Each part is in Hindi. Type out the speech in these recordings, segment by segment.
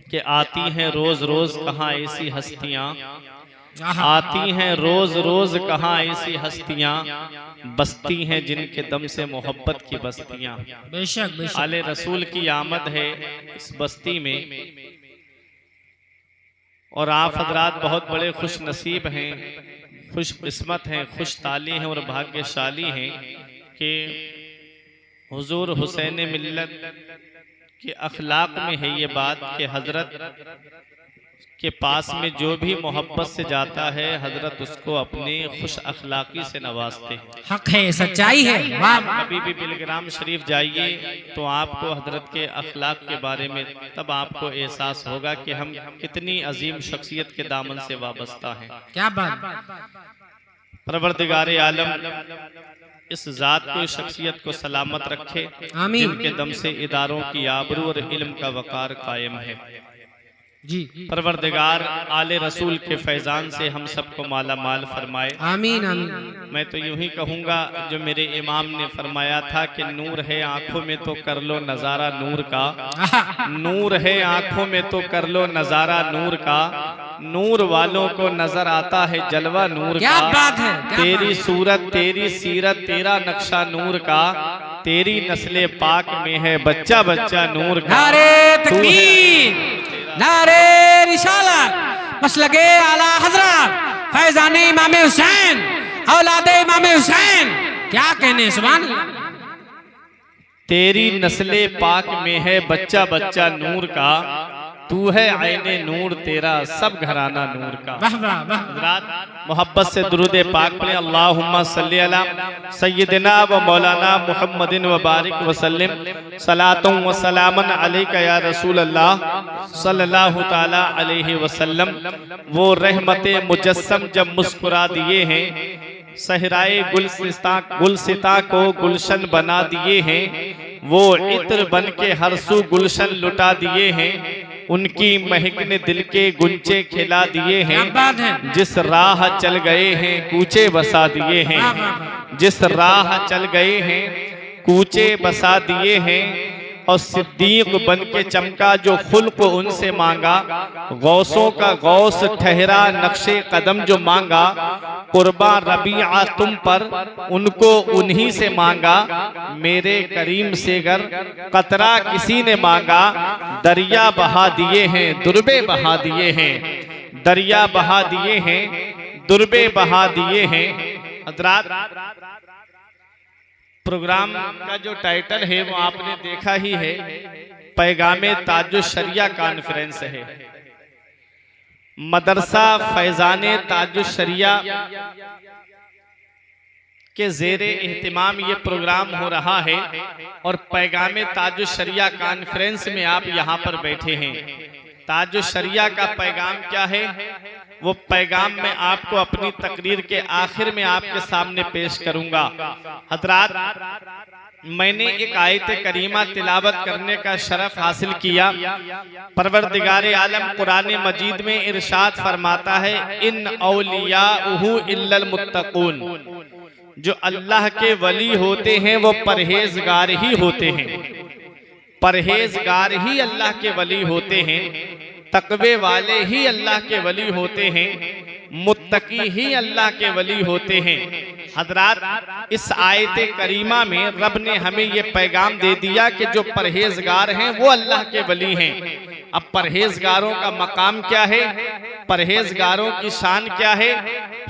कि आती हैं रोज रोज कहाँ ऐसी हस्तियां, आती हैं रोज रोज कहाँ ऐसी हस्तियां, बसती हैं जिनके दम से मोहब्बत की बस्तियां। बेशक बेशक आले रसूल की आमद है इस बस्ती में, और आप हजरात बहुत बड़े खुश नसीब हैं, खुश किस्मत हैं, खुश ताली हैं और भाग्यशाली हैं कि हुजूर हुसैन मिल्लत के अखलाक में है ये बात कि हजरत के पास में जो भी मोहब्बत से जाता है हजरत उसको अपने खुश अखलाकी से नवाजते हैं। हक है, सच्चाई है। वाह कभी भी बिलग्राम शरीफ जाइए तो आपको हजरत के अखलाक के बारे में तब आपको एहसास होगा कि हम कितनी अजीम शख्सियत के दामन से वाबस्ता हैं। क्या बात। परवरदिगार आलम इस जात को, शख्सियत को सलामत रखे आमीन। जिनके दम से इदारों की आबरू और इल्म का वकार कायम है जी। परवरदिगार आले रसूल के फैजान से हम सबको माला माल फरमाए। आमीन आमीन। मैं तो यूं ही कहूँगा जो मेरे इमाम ने फरमाया था कि नूर है आंखों में तो कर लो नजारा नूर का, नूर है आंखों में तो कर लो नजारा नूर का, नूर वालों को नजर आता है जलवा नूर क्या का। बात है, क्या तेरी बात है। सूरत तेरी सीरत तेरा नक्शा नूर का, तेरी नस्ले पाक में है बच्चा बच्चा नूर का। नारे तकबीर, नारे रिसालत, मसलके आला हजरत फैजान इमाम हुसैन, औलादे इमाम हुसैन। क्या कहने, सुभान अल्लाह। तेरी नस्ले पाक में है बच्चा बच्चा नूर का, तू है आईने नूर तेरा सब घराना नूर का। वाह वाह वाह। हज़रात मोहब्बत से दुरूद पाक पढ़े। अल्लाहुम्मा सल्ली अला सय्यिदिना व मौलाना मुहम्मदिन व बारिक व सल्लिम सलातुम व सलामन अलैका या रसूल अल्लाह सल्लल्लाहु ताला अलैहि वसल्लम। वो रहमते मुजस्सम जब मुस्कुरा दिए हैं, सहराए गुलसिता को गुलशन बना दिए हैं, वो इत्र बन के हर सू गुलशन लुटा दिए हैं, उनकी महक ने दिल के गुंचे खिला दिए हैं। जिस राह चल गए हैं कूचे बसा दिए हैं, जिस राह चल गए हैं कूचे बसा दिए हैं, और सिद्दीक बन के चमका जो खुल्क उनसे मांगा, गौसों का गौस ठहरा नक्शे कदम जो मांगा, कुर्बा रबीआ तुम पर उनको उन्हीं से मांगा, मेरे करीम से गर कतरा किसी ने मांगा, दरिया बहा दिए हैं दुर्बे बहा दिए हैं, दरिया बहा दिए हैं दुर्बे बहा दिए हैं। हज़रात प्रोग्राम का जो टाइटल है वो आपने देखा ही है, पैगामे ताजुश शरिया कॉन्फ्रेंस है। मदरसा फैजाने ताजुश शरिया के ज़ेरे एहतिमाम ये प्रोग्राम हो रहा है, और पैगामे ताजुश शरिया कॉन्फ्रेंस में आप यहाँ पर बैठे हैं। ताजुश शरिया का पैगाम क्या है, वो पैगाम मैं आपको अपनी तकरीर के आखिर में आपके सामने पेश करूंगा। हज़रात मैंने एक आयत करीमा तिलावत करने का शरफ हासिल किया। परवरदिगार आलम कुरान मजीद में इरशाद फरमाता है, इन औलियाउहु इल्लल मुत्तकून, जो अल्लाह के वली होते हैं वो परहेजगार ही होते हैं, परहेजगार ही अल्लाह के वली होते हैं, तकवे वाले ही अल्लाह के वली होते हैं, मुत्तकी ही अल्लाह के वली होते हैं। हज़रात इस आयत करीमा में रब ने हमें ये पैगाम दे दिया कि जो परहेजगार हैं वो अल्लाह के वली हैं। अब परहेजगारों का मकाम क्या है, परहेजगारों की शान क्या है,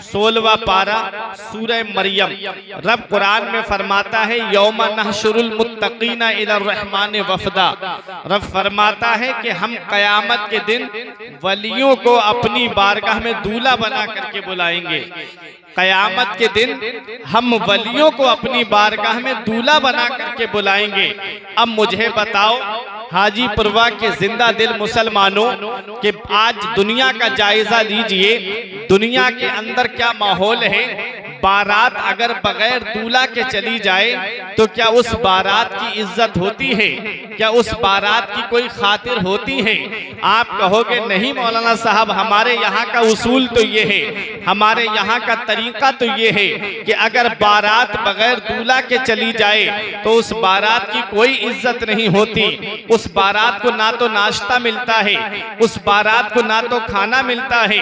16वां पारा सूरह मरियम, रब कुरान में फरमाता है, यौमा नहशुरुल मुत्तकीना इला रहमान वफदा। रब फरमाता है कि हम कयामत के दिन वलियों को अपनी बारगाह में दूल्हा बना करके बुलाएंगे। कयामत के दिन हम वलियों को अपनी बारगाह में दूल्हा बना करके बुलाएंगे। अब मुझे बताओ हाजीपुरवा के जिंदा दिल मुसलमानों कि आज दुनिया का जायजा लीजिए, दुनिया के अंदर क्या माहौल है। बारात अगर बगैर दूल्हा के चली जाए तो क्या उस बारात की इज्जत होती है? क्या उस बारात की कोई खातिर होती है? आप कहोगे नहीं मौलाना साहब, हमारे यहाँ का उसूल तो ये है, हमारे यहाँ का तरीका तो ये है कि अगर बारात बगैर दूल्हा के चली जाए तो उस बारात की कोई इज्जत नहीं होती। उस बारात को ना तो नाश्ता मिलता है, उस बारात को ना तो खाना मिलता है।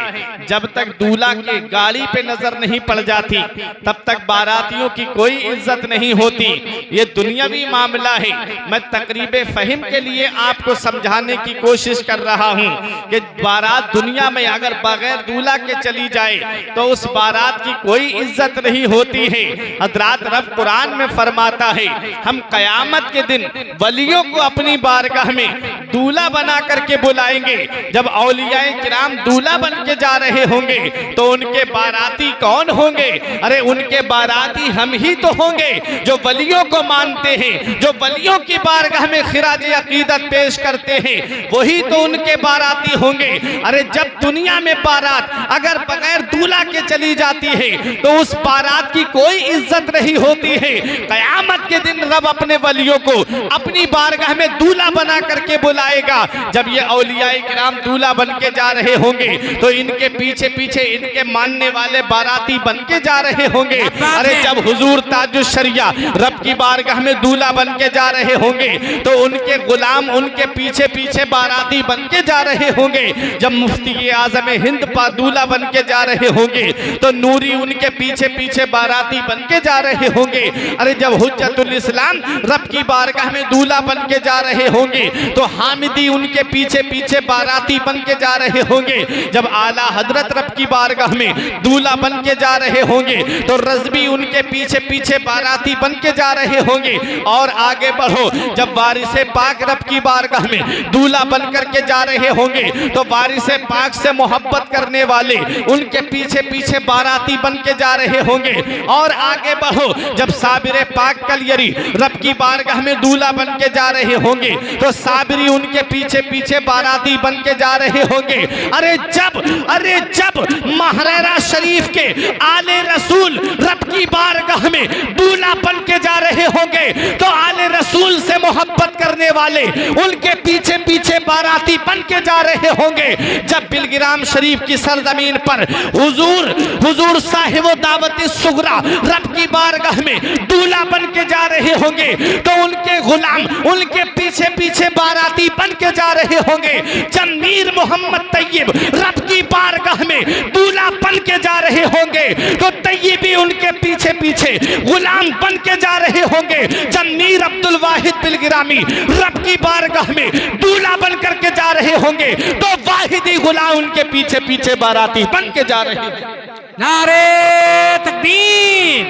जब तक दूल्हा के गाड़ी पे नजर नहीं पड़ जाती तब तक बारातियों की कोई इज्जत नहीं होती। ये दुनियावी मामला है। मैं तकरीबे फहिम के लिए आपको समझाने की कोशिश कर रहा हूँ कि बारात दुनिया में अगर बगैर दूल्हा के चली जाए तो उस बारात की कोई इज्जत नहीं होती है। हज़रात रब कुरान में फरमाता है, हम कयामत के दिन वलियों को अपनी बारगाह में दूल्हा बना करके बुलाएंगे। जब औलियाए किराम दूल्हा बन के जा रहे होंगे तो उनके बाराती कौन होंगे? अरे उनके बाराती हम ही तो होंगे जो वलियों को मानते हैं, जो वलियों की बारगाह में खिराज अकीदत पेश करते हैं, वही तो उनके बाराती होंगे। अरे जब दुनिया में बारात अगर बगैर दूल्हा के चली जाती है तो उस बारात की कोई इज्जत नहीं होती है। कयामत के दिन रब अपने वलियों को अपनी बारगाह में दूल्हा बना करके बुलाएगा। जब ये औलियाए किराम दूल्हा बन के जा रहे होंगे तो इनके पीछे पीछे इनके मानने वाले बाराती बन के जा रहे होंगे। अरे जब हुजूर ताजुश शरिया रब की बारगाह में दूल्हा बन के जा रहे होंगे तो उनके गुलाम उनके पीछे पीछे बाराती बन के जा रहे होंगे। जब मुफ्ती आजम हिंद पा दूल्हा बन के जा रहे होंगे तो नूरी उनके पीछे पीछे बाराती बन के जा रहे होंगे। अरे जब हुज्जतुल इस्लाम रब की बारगाह में दूल्हा बन के जा रहे होंगे तो हामिदी उनके पीछे पीछे बाराती बन के जा रहे होंगे। जब आला हजरत रब की बारगाह में दूल्हा बन के जा रहे होंगे तो रज़वी उनके पीछे पीछे बाराती बन के जा रहे होंगे। और आगे बढ़ो, जब वारिसे पाक रब की बारगाह में दूल्हा बन करके जा रहे होंगे तो वारिसे पाक से मोहब्बत करने वाले उनके पीछे पीछे बाराती बन के जा रहे होंगे। और आगे बढ़ो, जब साबिरे पाक कलियरी रब की बारगाह में दूल्हा बन के जा रहे होंगे तो साबिरी उनके पीछे पीछे बाराती बन के जा रहे होंगे। अरे जब महरेरा शरीफ के आले रसूल रब की बारगाह में दूल्हा बन के जा रहे होंगे तो आले रसूल से मोहब्बत करने वाले उनके पीछे पीछे बाराती बन के जा रहे होंगे। जब बिलगिराम शरीफ की सरजमीन पर हुजूर साहिब दावत सुगरा रब की बारगाह में दूल्हा बन के जा रहे होंगे तो उनके गुलाम उनके पीछे पीछे बाराती बन के जा रहे होंगे। जब मीर मोहम्मद तैयब रब की बारगाह में दूल्हा बन के जा रहे होंगे तो तैयबी उनके पीछे पीछे गुलाम बन के जा रहे होंगे। जब मीर अब्दुल वाहिद बिलगिरामी रब की बारगाह में दूल्हा बन करके जा रहे होंगे तो वाहिदी गुलाम उनके पीछे पीछे बाराती बन के जा रहे हैं। नारे तकबीर,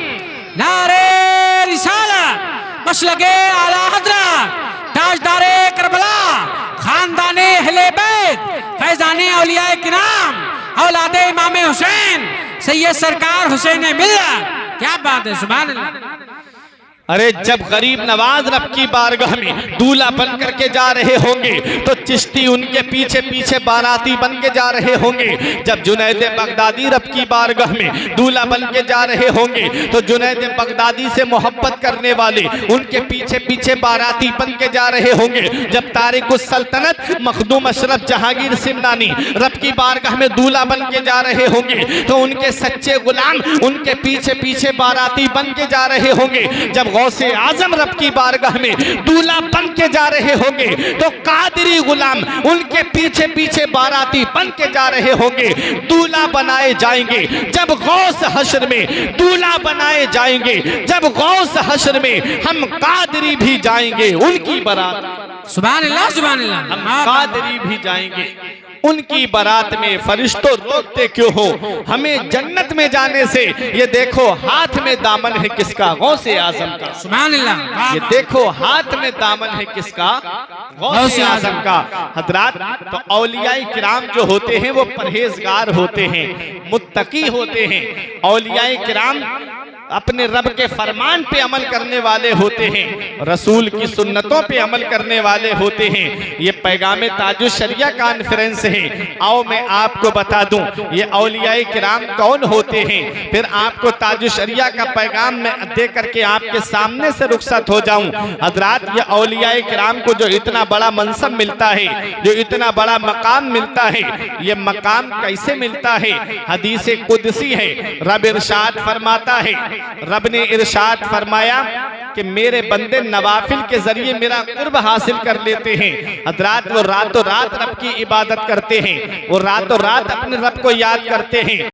नारे रिसालत, मसलके आला हज़रत ताजदारे करबला, खानदाने अहले बैत, फैजाने औलियाए किराम, औलादे इमाम हुसैन, सैयद सरकार हुसैन मिल्लत। क्या बात है, सुभान अल्लाह। अरे जब गरीब नवाज रब की बारगाह में दूल्हा बन करके जा रहे होंगे तो चिश्ती उनके पीछे पीछे बाराती बन के जा रहे होंगे। जब जुनैद बगदादी रब की बारगाह में दूल्हा बन के जा रहे होंगे तो जुनैद बगदादी से मोहब्बत करने वाले उनके पीछे पीछे बाराती बन के जा रहे होंगे। जब तारिकुस सल्तनत मखदूम अशरफ जहांगीर सिमनानी रब की बारगाह में दूल्हा बन के जा रहे होंगे तो उनके सच्चे गुलाम उनके पीछे पीछे बाराती बन के जा रहे होंगे। जब गौसे आजम रब की बारगाह में दूल्हा बन के जा रहे होंगे तो कादरी गुलाम उनके पीछे पीछे बाराती बन के जा रहे होंगे। दूल्हा बनाए जाएंगे जब गौस हश्र में दूल्हा बनाए जाएंगे, जब गौस हश्र में हम कादरी भी जाएंगे उनकी बारात। सुभान अल्लाह, सुभान अल्लाह। हम कादरी भी जाएंगे उनकी बारात में। फरिश्तों रोकते क्यों हो हमें जन्नत में जाने से? ये देखो हाथ में दामन है किसका? गौसे आजम का। सुभान अल्लाह। ये देखो हाथ में दामन है किसका? गौसे आजम का। हजरात, तो औलियाए किराम जो होते हैं वो परहेजगार होते हैं, मुत्तकी होते हैं। औलियाए किराम अपने रब के फरमान पे अमल करने वाले होते हैं, रसूल की सुन्नतों पे अमल करने वाले होते हैं। ये पैगाम ताजुश शरिया कॉन्फ्रेंस है। आओ मैं आपको बता दूं ये औलियाए किराम कौन होते हैं, फिर आपको ताजुश शरिया का पैगाम मैं दे करके आपके सामने से रुखसत हो जाऊं। हजरात, ये औलियाए किराम को जो इतना बड़ा मनसब मिलता है, जो इतना बड़ा मकाम मिलता है, ये मकाम कैसे मिलता है? हदीस कुदसी है। रब इरशाद फरमाता है, रब ने इरशाद फरमाया कि मेरे बंदे नवाफिल के जरिए मेरा कुर्ब हासिल कर लेते हैं। हजरात, वो रातों रात रब की इबादत करते हैं, वो रातों रात अपने रब को याद करते हैं।